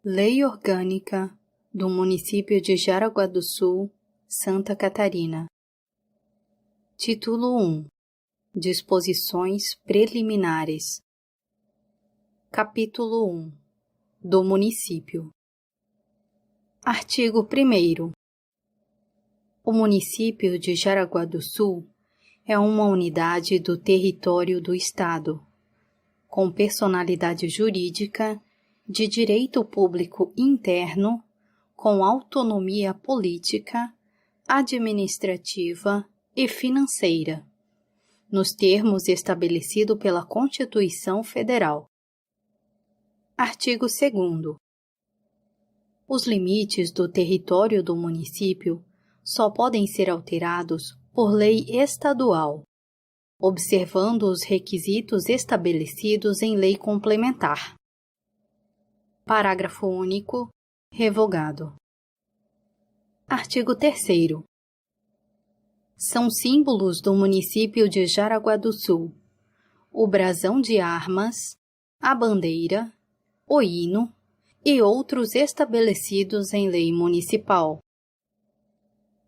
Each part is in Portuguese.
Lei Orgânica do Município de Jaraguá do Sul, Santa Catarina. Título 1. Disposições preliminares. Capítulo 1. Do Município. Artigo 1º. O município de Jaraguá do Sul é uma unidade do território do Estado, com personalidade jurídica, de direito público interno, com autonomia política, administrativa e financeira, nos termos estabelecidos pela Constituição Federal. Artigo 2º. Os limites do território do município só podem ser alterados por lei estadual, observando os requisitos estabelecidos em lei complementar. Parágrafo único. Revogado. Artigo 3º. São símbolos do município de Jaraguá do Sul o brasão de armas, a bandeira, o hino e outros estabelecidos em lei municipal.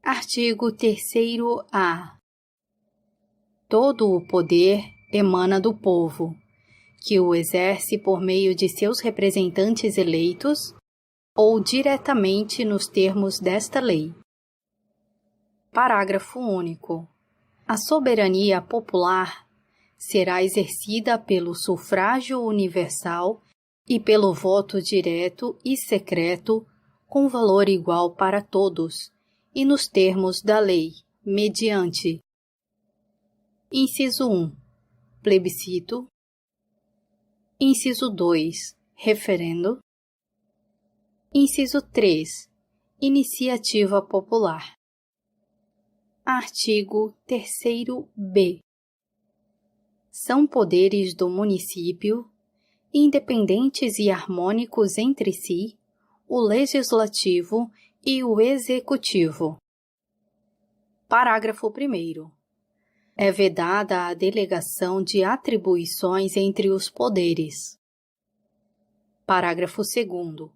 Artigo 3º-A. Todo o poder emana do povo, que o exerce por meio de seus representantes eleitos ou diretamente nos termos desta lei. Parágrafo único. A soberania popular será exercida pelo sufrágio universal e pelo voto direto e secreto com valor igual para todos e nos termos da lei, mediante: Inciso 1. Plebiscito. Inciso 2. Referendo. Inciso 3. Iniciativa popular. Artigo 3º-B. São poderes do município, independentes e harmônicos entre si, o legislativo e o executivo. Parágrafo 1º. É vedada a delegação de atribuições entre os poderes. Parágrafo 2º.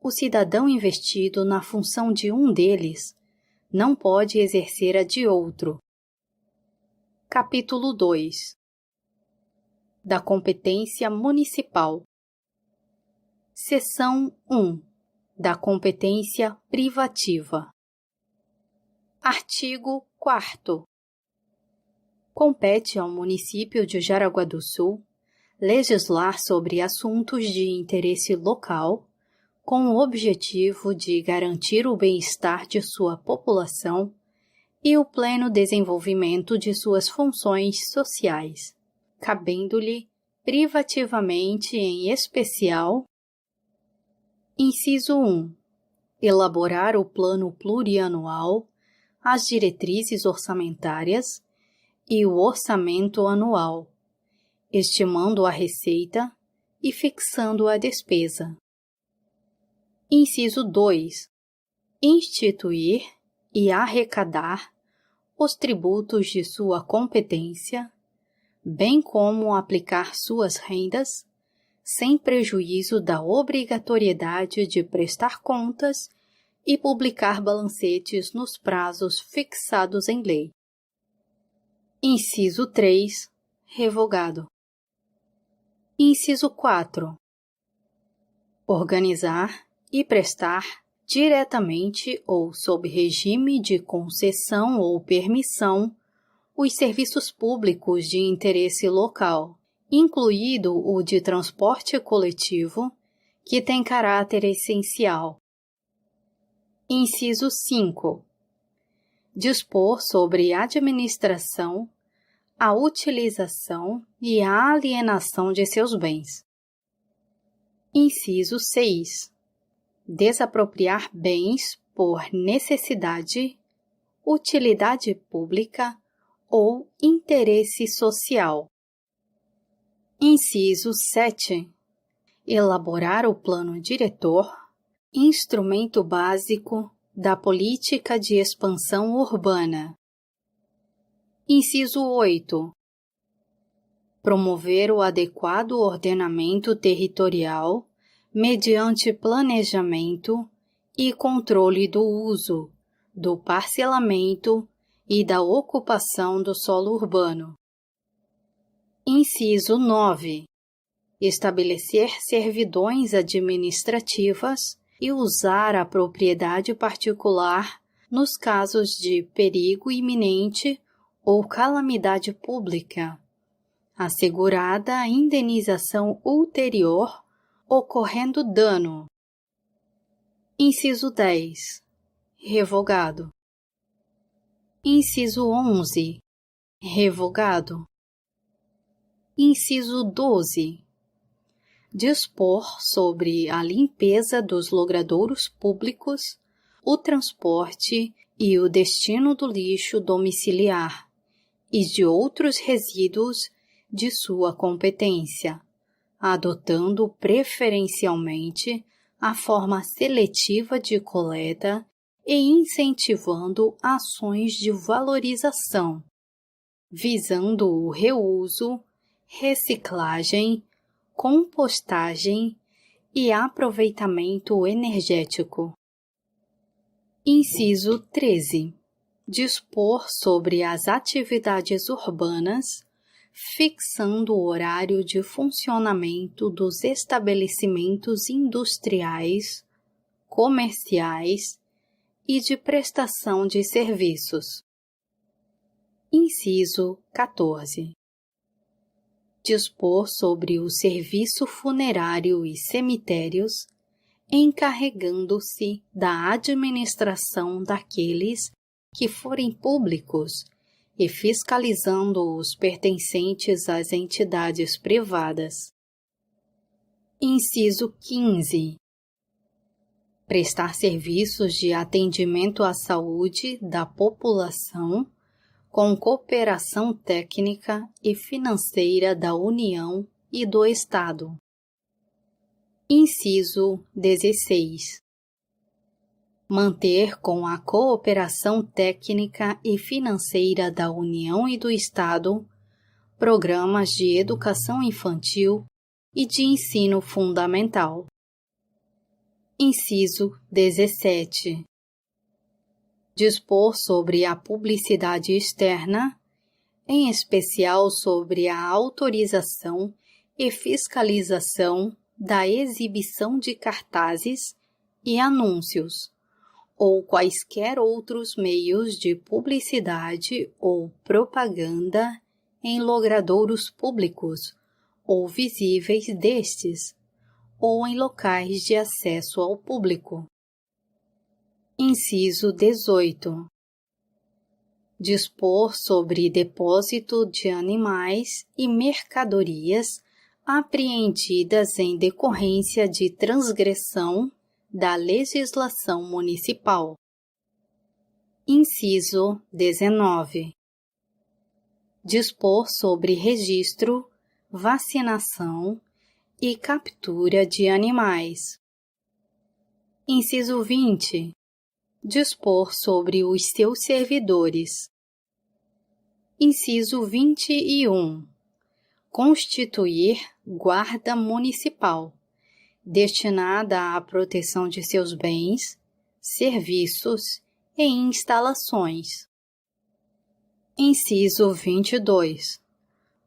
O cidadão investido na função de um deles não pode exercer a de outro. Capítulo 2. Da competência municipal. Seção 1. Da competência privativa. Artigo 4º. Compete ao município de Jaraguá do Sul legislar sobre assuntos de interesse local, com o objetivo de garantir o bem-estar de sua população e o pleno desenvolvimento de suas funções sociais, cabendo-lhe privativamente, em especial: Inciso 1. Elaborar o plano plurianual, as diretrizes orçamentárias e o orçamento anual, estimando a receita e fixando a despesa. Inciso 2. Instituir e arrecadar os tributos de sua competência, bem como aplicar suas rendas, sem prejuízo da obrigatoriedade de prestar contas e publicar balancetes nos prazos fixados em lei. Inciso 3. Revogado. Inciso 4. Organizar e prestar diretamente ou sob regime de concessão ou permissão os serviços públicos de interesse local, incluído o de transporte coletivo, que tem caráter essencial. Inciso 5. Dispor sobre a administração, a utilização e a alienação de seus bens. Inciso 6. Desapropriar bens por necessidade, utilidade pública ou interesse social. Inciso 7. Elaborar o plano diretor, instrumento básico da política de expansão urbana. Inciso 8. Promover o adequado ordenamento territorial mediante planejamento e controle do uso, do parcelamento e da ocupação do solo urbano. Inciso 9. Estabelecer servidões administrativas e usar a propriedade particular nos casos de perigo iminente ou calamidade pública, assegurada a indenização ulterior ocorrendo dano. Inciso 10. Revogado. Inciso 11. Revogado. Inciso 12. Dispor sobre a limpeza dos logradouros públicos, o transporte e o destino do lixo domiciliar e de outros resíduos de sua competência, adotando preferencialmente a forma seletiva de coleta e incentivando ações de valorização, visando o reuso, reciclagem, compostagem e aproveitamento energético. Inciso 13. Dispor sobre as atividades urbanas, fixando o horário de funcionamento dos estabelecimentos industriais, comerciais e de prestação de serviços. Inciso 14. Dispor sobre o serviço funerário e cemitérios, encarregando-se da administração daqueles que forem públicos e fiscalizando os pertencentes às entidades privadas. Inciso 15. Prestar serviços de atendimento à saúde da população com cooperação técnica e financeira da União e do Estado. Inciso 16. Manter com a cooperação técnica e financeira da União e do Estado programas de educação infantil e de ensino fundamental. Inciso 17. Dispor sobre a publicidade externa, em especial sobre a autorização e fiscalização da exibição de cartazes e anúncios, ou quaisquer outros meios de publicidade ou propaganda em logradouros públicos ou visíveis destes, ou em locais de acesso ao público. Inciso 18. Dispor sobre depósito de animais e mercadorias apreendidas em decorrência de transgressão da legislação municipal. Inciso 19. Dispor sobre registro, vacinação e captura de animais. Inciso 20. Dispor sobre os seus servidores. Inciso 21. Constituir guarda municipal, destinada à proteção de seus bens, serviços e instalações. Inciso 22.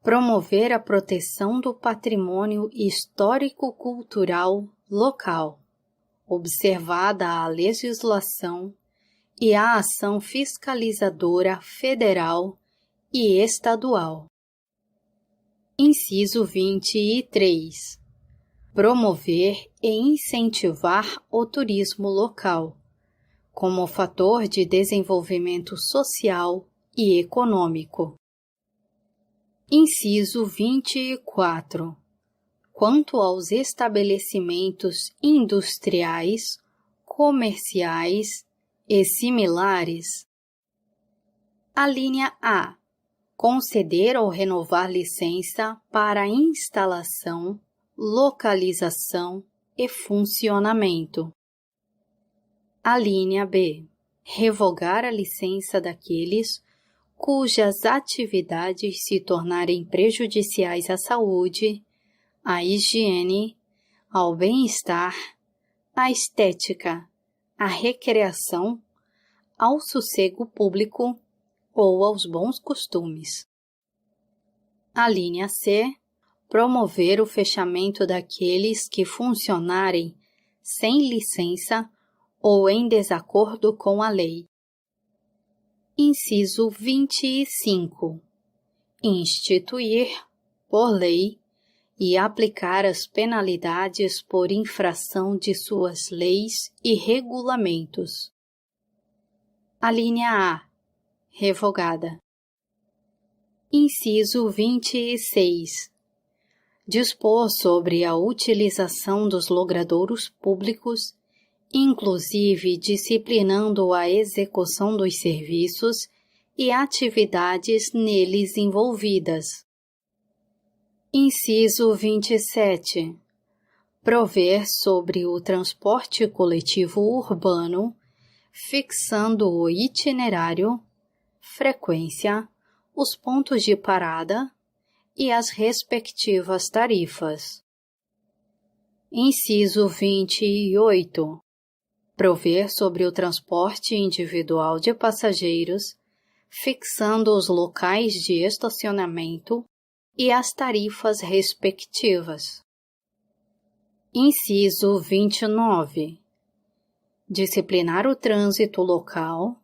Promover a proteção do patrimônio histórico-cultural local, observada a legislação e a ação fiscalizadora federal e estadual. Inciso 23. Promover e incentivar o turismo local, como fator de desenvolvimento social e econômico. Inciso 24. Quanto aos estabelecimentos industriais, comerciais e similares, alínea A. Conceder ou renovar licença para instalação, localização e funcionamento. Alínea B. Revogar a licença daqueles cujas atividades se tornarem prejudiciais à saúde, à higiene, ao bem-estar, à estética, à recreação, ao sossego público ou aos bons costumes. A linha C, promover o fechamento daqueles que funcionarem sem licença ou em desacordo com a lei. Inciso 25. Instituir, por lei, e aplicar as penalidades por infração de suas leis e regulamentos. A linha A, revogada. Inciso 26. Dispor sobre a utilização dos logradouros públicos, inclusive disciplinando a execução dos serviços e atividades neles envolvidas. Inciso 27. Prover sobre o transporte coletivo urbano, fixando o itinerário, frequência, os pontos de parada e as respectivas tarifas. Inciso 28. Prover sobre o transporte individual de passageiros, fixando os locais de estacionamento e as tarifas respectivas. Inciso 29. Disciplinar o trânsito local,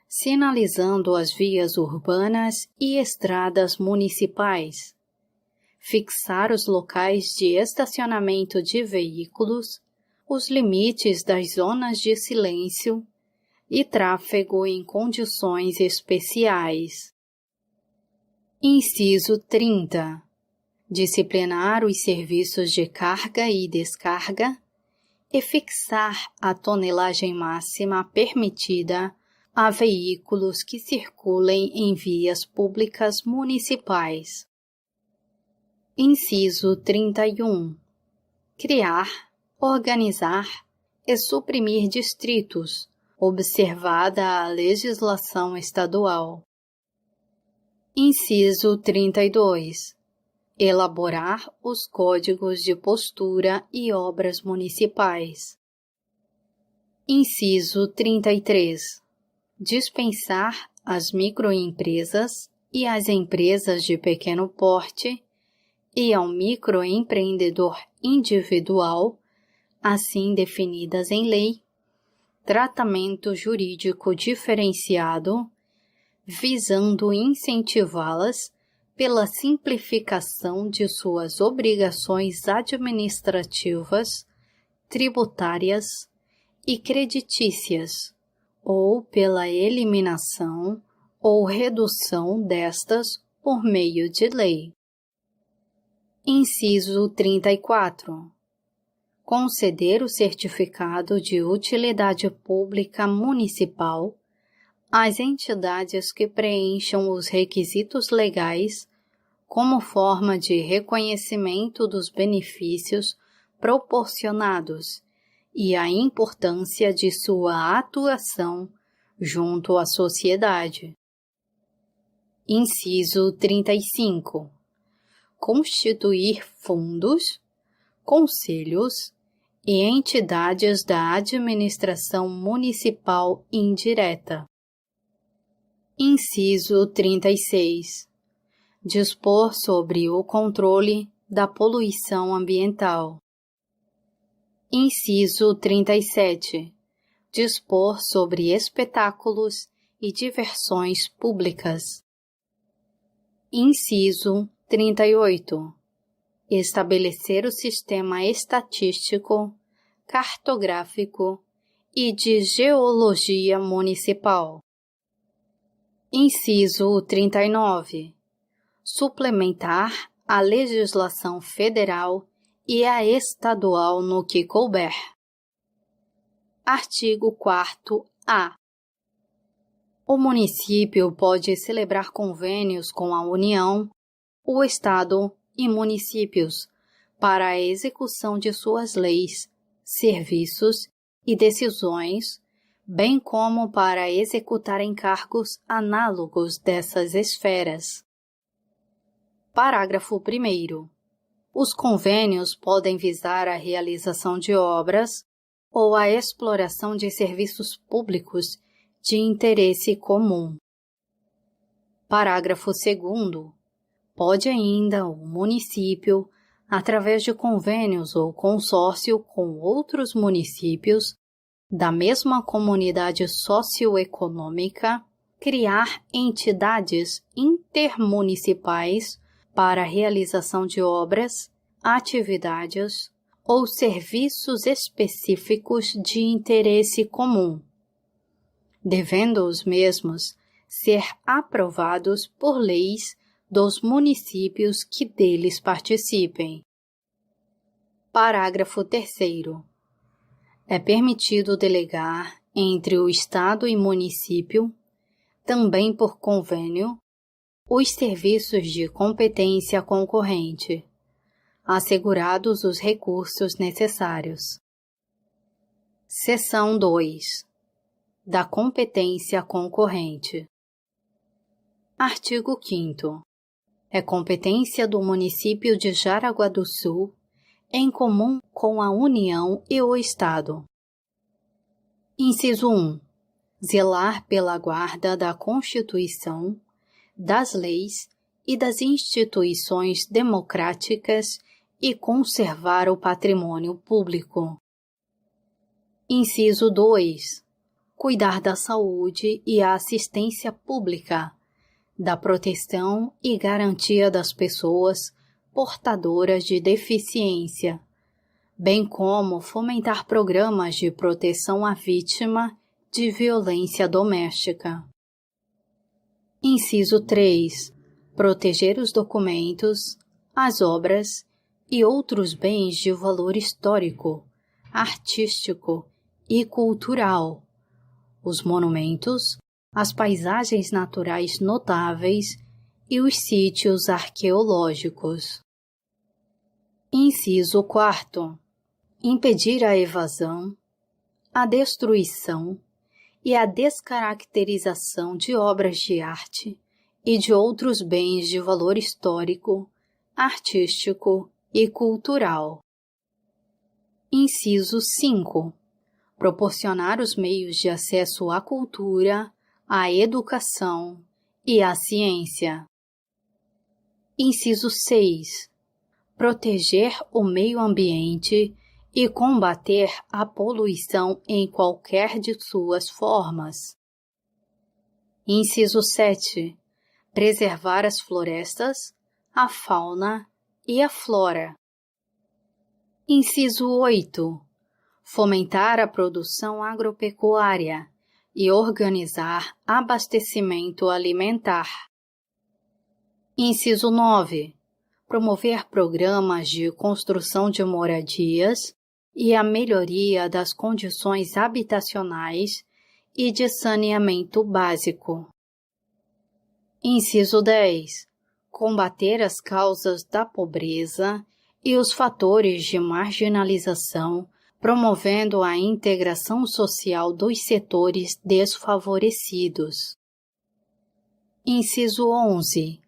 sinalizando as vias urbanas e estradas municipais. Fixar os locais de estacionamento de veículos, os limites das zonas de silêncio e tráfego em condições especiais. Inciso 30. Disciplinar os serviços de carga e descarga e fixar a tonelagem máxima permitida a veículos que circulem em vias públicas municipais. Inciso 31. Criar, organizar e suprimir distritos, observada a legislação estadual. Inciso 32. Elaborar os códigos de postura e obras municipais. Inciso 33. Dispensar as microempresas e as empresas de pequeno porte e ao microempreendedor individual, assim definidas em lei, tratamento jurídico diferenciado, visando incentivá-las pela simplificação de suas obrigações administrativas, tributárias e creditícias, ou pela eliminação ou redução destas por meio de lei. Inciso 34. Conceder o certificado de utilidade pública municipal às entidades que preencham os requisitos legais como forma de reconhecimento dos benefícios proporcionados e a importância de sua atuação junto à sociedade. Inciso 35. Constituir fundos, conselhos e entidades da administração municipal indireta. Inciso 36. Dispor sobre o controle da poluição ambiental. Inciso 37. Dispor sobre espetáculos e diversões públicas. Inciso 38. Estabelecer o sistema estatístico, cartográfico e de geologia municipal. Inciso 39. Suplementar a legislação federal e a estadual no que couber. Artigo 4º-A. O município pode celebrar convênios com a União, o Estado e municípios para a execução de suas leis, serviços e decisões, bem como para executar encargos análogos dessas esferas. Parágrafo 1º. Os convênios podem visar a realização de obras ou a exploração de serviços públicos de interesse comum. Parágrafo 2º. Pode ainda o município, através de convênios ou consórcio com outros municípios da mesma comunidade socioeconômica, criar entidades intermunicipais para a realização de obras, atividades ou serviços específicos de interesse comum, devendo os mesmos ser aprovados por leis dos municípios que deles participem. Parágrafo 3º. É permitido delegar entre o Estado e município, também por convênio, os serviços de competência concorrente, assegurados os recursos necessários. Seção 2. Da competência concorrente. Artigo 5º. É competência do município de Jaraguá do Sul, em comum com a União e o Estado. Inciso 1. Zelar pela guarda da Constituição, das leis e das instituições democráticas e conservar o patrimônio público. Inciso 2. Cuidar da saúde e a assistência pública, da proteção e garantia das pessoas portadoras de deficiência, bem como fomentar programas de proteção à vítima de violência doméstica. Inciso 3. Proteger os documentos, as obras e outros bens de valor histórico, artístico e cultural, os monumentos, as paisagens naturais notáveis e os sítios arqueológicos. Inciso 4. Impedir a evasão, a destruição e a descaracterização de obras de arte e de outros bens de valor histórico, artístico e cultural. Inciso 5. Proporcionar os meios de acesso à cultura, à educação e à ciência. Inciso 6. Proteger o meio ambiente e combater a poluição em qualquer de suas formas. Inciso 7. Preservar as florestas, a fauna e a flora. Inciso 8. Fomentar a produção agropecuária e organizar abastecimento alimentar. Inciso 9. Promover programas de construção de moradias e a melhoria das condições habitacionais e de saneamento básico. Inciso 10. Combater as causas da pobreza e os fatores de marginalização, promovendo a integração social dos setores desfavorecidos. Inciso 11.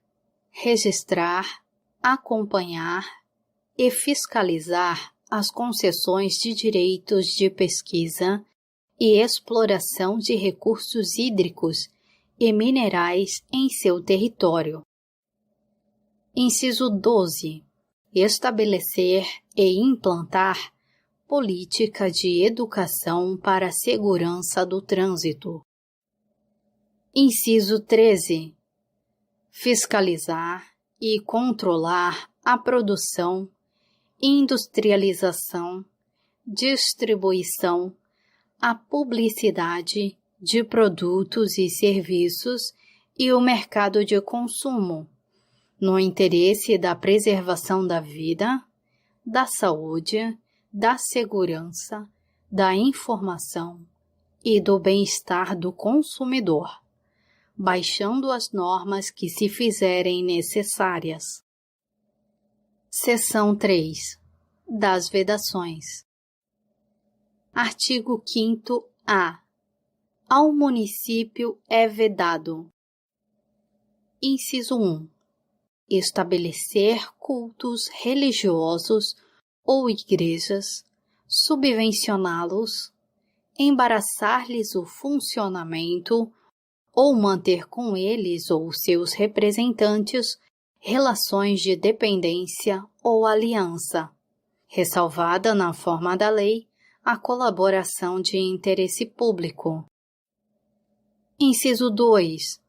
Registrar, acompanhar e fiscalizar as concessões de direitos de pesquisa e exploração de recursos hídricos e minerais em seu território. Inciso 12. Estabelecer e implantar política de educação para a segurança do trânsito. Inciso 13. Fiscalizar e controlar a produção, industrialização, distribuição, a publicidade de produtos e serviços e o mercado de consumo, no interesse da preservação da vida, da saúde, da segurança, da informação e do bem-estar do consumidor, baixando as normas que se fizerem necessárias. Seção 3. Das vedações. Artigo 5º-A. Ao município é vedado. Inciso 1. estabelecer cultos religiosos ou igrejas, subvencioná-los, embaraçar-lhes o funcionamento ou manter com eles ou seus representantes relações de dependência ou aliança, ressalvada na forma da lei a colaboração de interesse público. Inciso 2.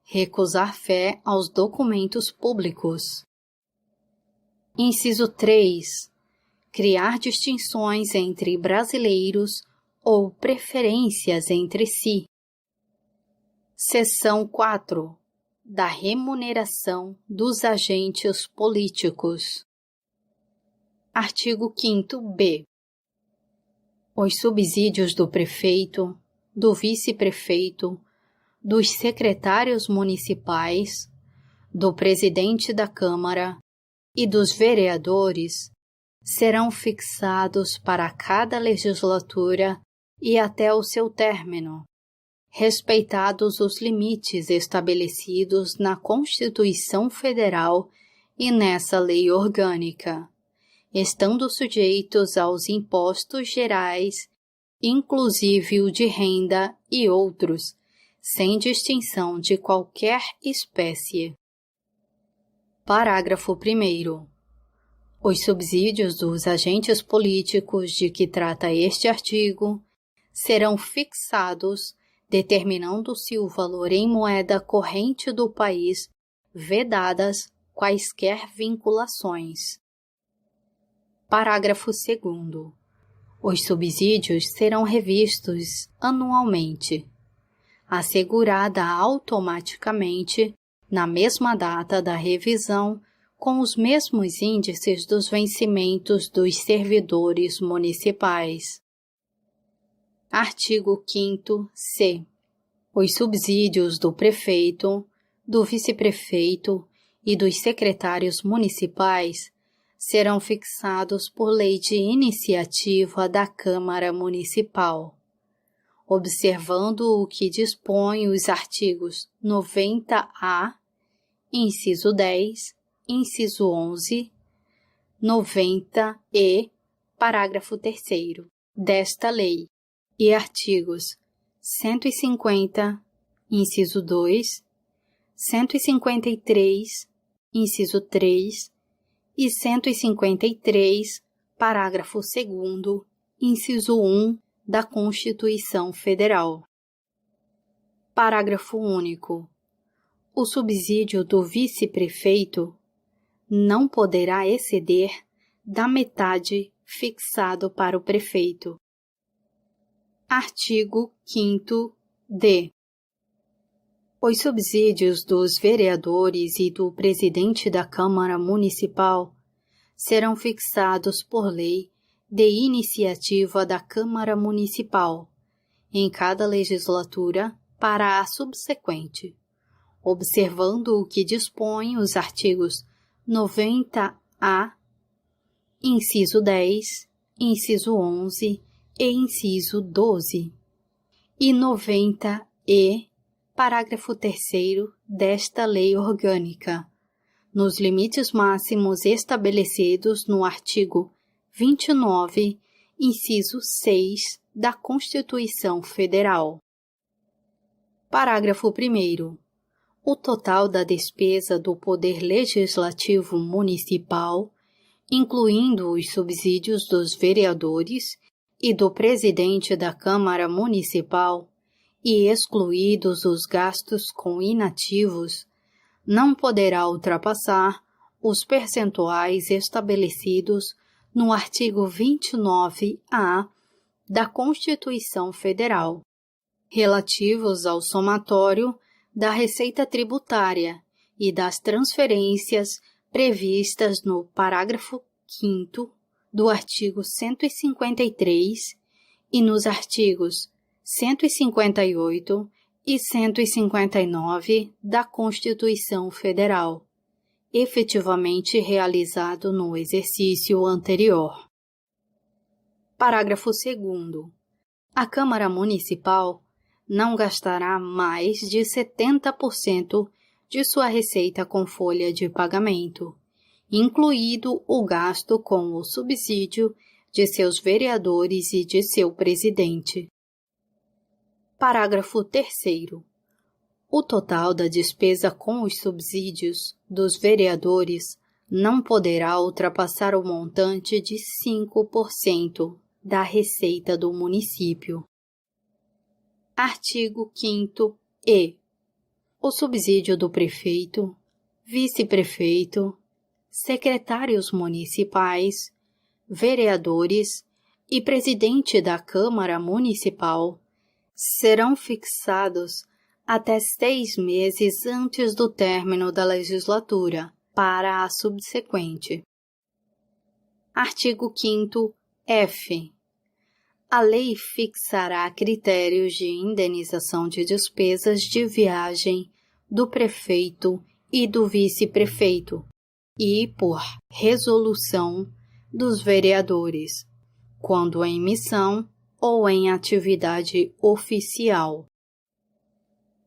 Recusar fé aos documentos públicos. Inciso 3. Criar distinções entre brasileiros ou preferências entre si. Seção 4. Da remuneração dos agentes políticos. Artigo 5º-B. Os subsídios do prefeito, do vice-prefeito, dos secretários municipais, do presidente da Câmara e dos vereadores serão fixados para cada legislatura e até o seu término, respeitados os limites estabelecidos na Constituição Federal e nessa lei orgânica, estando sujeitos aos impostos gerais, inclusive o de renda e outros, sem distinção de qualquer espécie. Parágrafo 1º. Os subsídios dos agentes políticos de que trata este artigo serão fixados, determinando-se o valor em moeda corrente do país, vedadas quaisquer vinculações. Parágrafo 2º. Os subsídios serão revistos anualmente, assegurada automaticamente, na mesma data da revisão, com os mesmos índices dos vencimentos dos servidores municipais. Artigo 5º-C. Os subsídios do prefeito, do vice-prefeito e dos secretários municipais serão fixados por lei de iniciativa da Câmara Municipal, observando o que dispõe os artigos 90-A, inciso 10, inciso 11, 90-E, parágrafo 3º, desta lei, e artigos 150, inciso 2, 153, inciso 3 e 153, parágrafo 2º, inciso 1 da Constituição Federal. Parágrafo único. O subsídio do vice-prefeito não poderá exceder da metade fixado para o prefeito. Artigo 5º-D. Os subsídios dos vereadores e do presidente da Câmara Municipal serão fixados por lei de iniciativa da Câmara Municipal, em cada legislatura para a subsequente, observando o que dispõem os artigos 90-A, inciso 10, inciso 11 e inciso 12, e 90-E, parágrafo 3º desta lei orgânica, nos limites máximos estabelecidos no artigo 29, inciso 6 da Constituição Federal. Parágrafo 1º. O total da despesa do Poder Legislativo Municipal, incluindo os subsídios dos vereadores e do presidente da Câmara Municipal, e excluídos os gastos com inativos, não poderá ultrapassar os percentuais estabelecidos no artigo 29-A da Constituição Federal, relativos ao somatório da receita tributária e das transferências previstas no parágrafo 5º do artigo 153 e nos artigos 158 e 159 da Constituição Federal, efetivamente realizado no exercício anterior. Parágrafo 2º. A Câmara Municipal não gastará mais de 70% de sua receita com folha de pagamento, incluído o gasto com o subsídio de seus vereadores e de seu presidente. Parágrafo 3º. O total da despesa com os subsídios dos vereadores não poderá ultrapassar o montante de 5% da receita do município. Artigo 5º-e. O subsídio do prefeito, vice-prefeito, secretários municipais, vereadores e presidente da Câmara Municipal serão fixados até 6 meses antes do término da legislatura para a subsequente. Artigo 5º-f. A lei fixará critérios de indenização de despesas de viagem do prefeito e do vice-prefeito e, por resolução, dos vereadores, quando em missão ou em atividade oficial.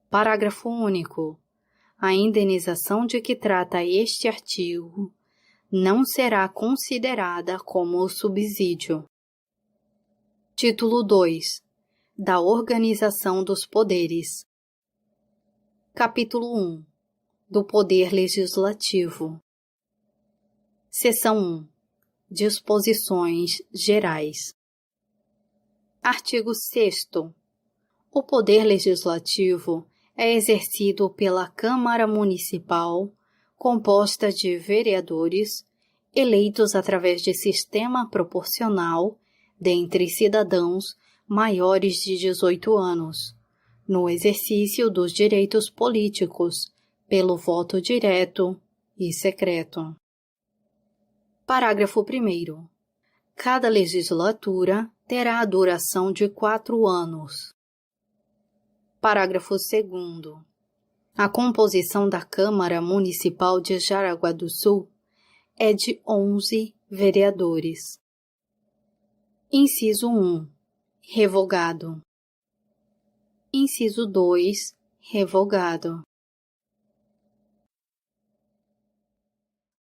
Parágrafo único. A indenização de que trata este artigo não será considerada como subsídio. Título 2. Da Organização dos Poderes. Capítulo 1. Do Poder Legislativo. Seção 1. Disposições Gerais. Artigo 6º. O Poder Legislativo é exercido pela Câmara Municipal, composta de vereadores, eleitos através de sistema proporcional dentre cidadãos maiores de 18 anos, no exercício dos direitos políticos, pelo voto direto e secreto. Parágrafo 1º. Cada legislatura terá a duração de 4 anos. Parágrafo 2º. A composição da Câmara Municipal de Jaraguá do Sul é de 11 vereadores. Inciso 1. Revogado. Inciso 2. Revogado.